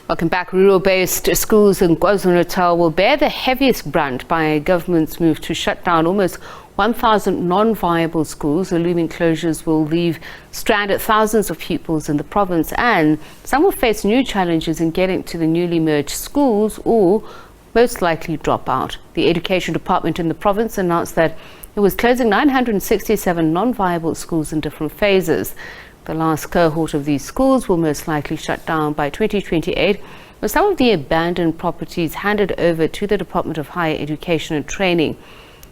Welcome back. Rural-based schools in KwaZulu-Natal will bear the heaviest brunt by government's move to shut down almost 1,000 non-viable schools. The looming closures will leave stranded thousands of pupils in the province, and some will face new challenges in getting to the newly merged schools or most likely drop out. The Education Department in the province announced that it was closing 967 non-viable schools in different phases. The last cohort of these schools will most likely shut down by 2028, with some of the abandoned properties handed over to the Department of Higher Education and Training.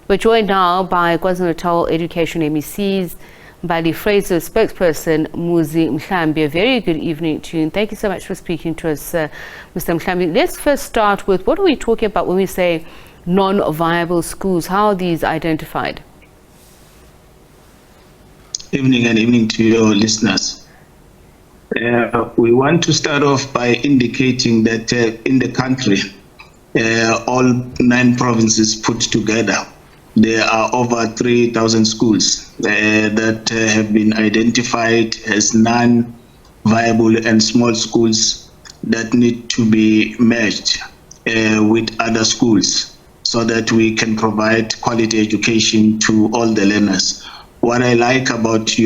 We're joined now by KwaZulu-Natal Education MEC's Mbali Frazer, spokesperson Muzi Mhlambi. A very good evening to you, and thank you so much for speaking to us, Mr. Mhlambi. Let's first start with, what are we talking about when we say non-viable schools? How are these identified? Evening and evening to your listeners. We want to start off by indicating that in the country, all 9 provinces put together, there are over 3,000 schools that have been identified as non-viable and small schools that need to be merged with other schools so that we can provide quality education to all the learners. What I like about the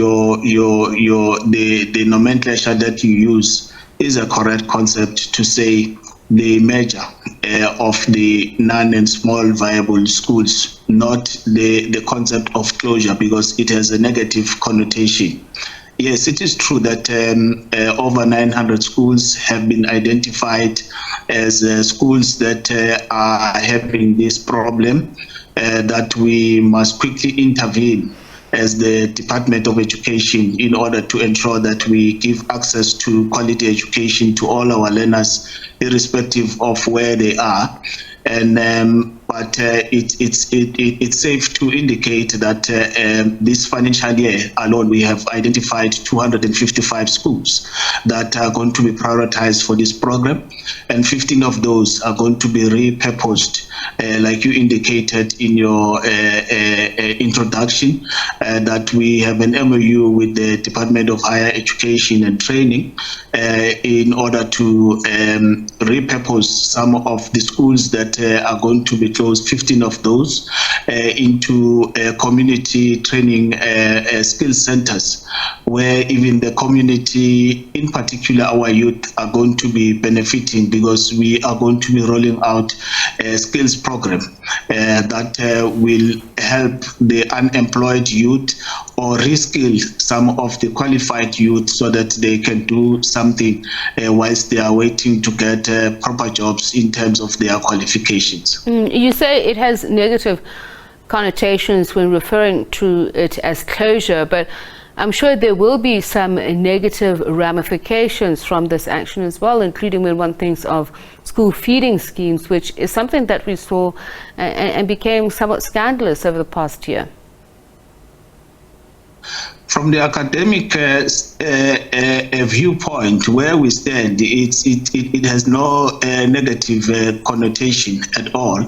nomenclature that you use is a correct concept to say the merger of the non and small viable schools, not the concept of closure, because it has a negative connotation. Yes, it is true that over 900 schools have been identified as schools that are having this problem, that we must quickly intervene as the Department of Education in order to ensure that we give access to quality education to all our learners, irrespective of where they are. And but it's safe to indicate that this financial year alone, we have identified 255 schools that are going to be prioritized for this program, and 15 of those are going to be repurposed, like you indicated in your introduction, that we have an MOU with the Department of Higher Education and Training in order to repurpose some of the schools that are going to be closed, 15 of those, into community training skill centers, where even the community, in particular our youth, are going to be benefiting, because we are going to be rolling out a skills program that will help the unemployed youth or reskill some of the qualified youth so that they can do something whilst they are waiting to get proper jobs in terms of their qualifications. You say it has negative connotations when referring to it as closure, but I'm sure there will be some negative ramifications from this action as well, including when one thinks of school feeding schemes, which is something that we saw and became somewhat scandalous over the past year. From the academic viewpoint, where we stand, it has no negative connotation at all,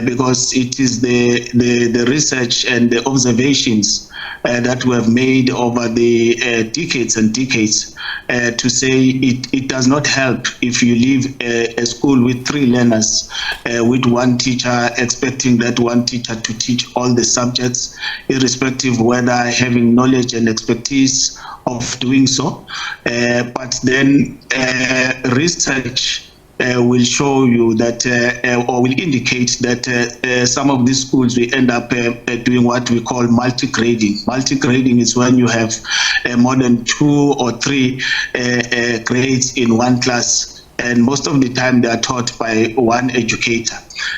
because it is the research and the observations that we have made over the decades and decades to say it does not help if you leave a school with 3 learners with 1 teacher, expecting that 1 teacher to teach all the subjects, irrespective whether having knowledge and expertise of doing so. But then research will show you that, or will indicate that some of these schools will end up doing what we call multi-grading. Multi-grading is when you have more than 2 or 3 grades in one class, and most of the time they are taught by one educator.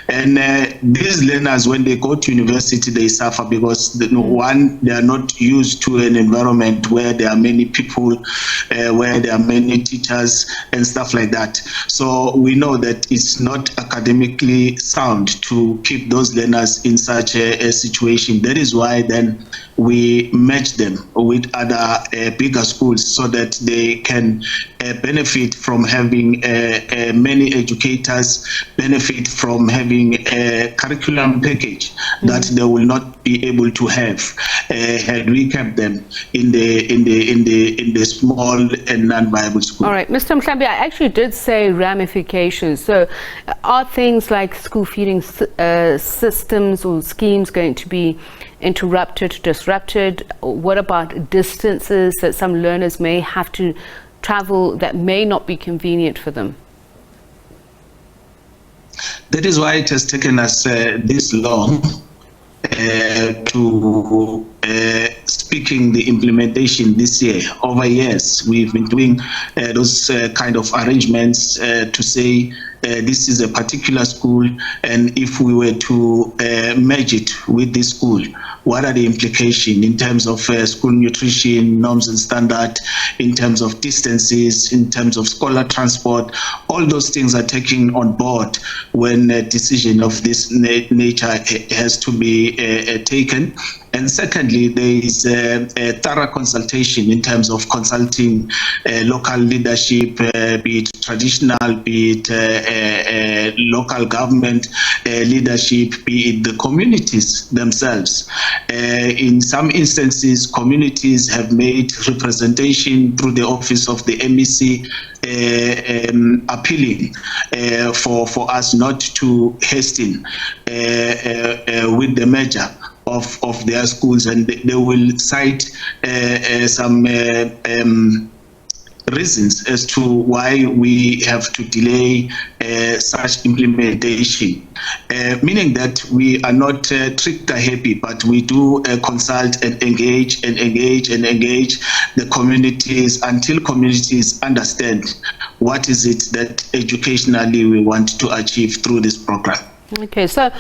And these learners, when they go to university, they suffer because, one, they are not used to an environment where there are many people, where there are many teachers and stuff like that. So we know that it's not academically sound to keep those learners in such a situation. That is why then we match them with other bigger schools so that they can benefit from having many educators, benefit from from having a curriculum package that they will not be able to have had we kept them in the small and non-viable schools. All right, Mr. Mhlambi, I actually did say ramifications. So are things like school feeding systems or schemes going to be interrupted, disrupted? What about distances that some learners may have to travel that may not be convenient for them? That is why it has taken us this long to speaking the implementation this year. Over years, we've been doing those kind of arrangements to say this is a particular school, and if we were to merge it with this school, what are the implications in terms of school nutrition, norms and standard, in terms of distances, in terms of scholar transport? All those things are taken on board when a decision of this nature has to be taken. And secondly, there is a thorough consultation in terms of consulting local leadership, be it traditional, be it local government leadership, be it the communities themselves. In some instances, communities have made representation through the office of the MEC appealing for us not to hasten with the merger of their schools, and they will cite some reasons as to why we have to delay such implementation, meaning that we are not trigger happy, but we do consult and engage the communities until communities understand what is it that educationally we want to achieve through this program. Okay, so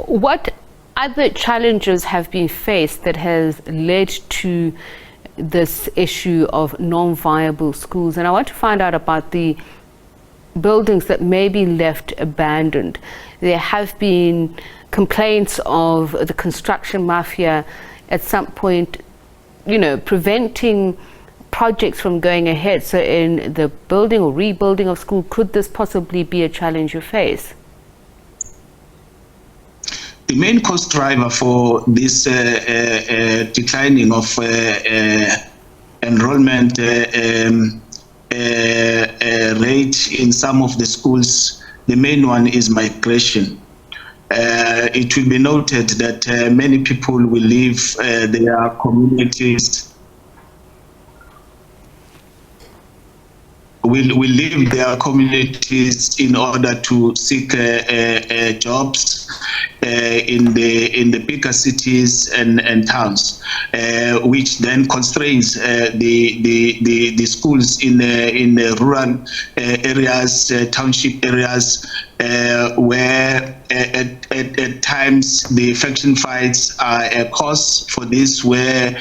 what other challenges have been faced that has led to this issue of non-viable schools? And I want to find out about the buildings that may be left abandoned. There have been complaints of the construction mafia at some point, you know, preventing projects from going ahead. So in the building or rebuilding of school, could this possibly be a challenge you face? The main cost driver for this declining of enrollment rate in some of the schools, the main one is migration. It will be noted that many people will leave their communities, will leave their communities in order to seek jobs in the bigger cities and towns, which then constrains the schools in the rural areas, township areas, where at times the faction fights are a cause for this, where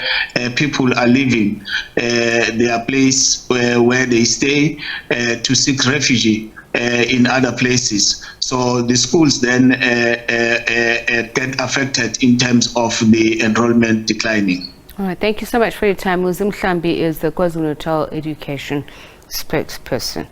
people are leaving their place where they stay to seek refuge in other places. So the schools then get affected in terms of the enrollment declining. All right, thank you so much for your time. Muzi Mhlambi is the KwaZulu-Natal Education spokesperson.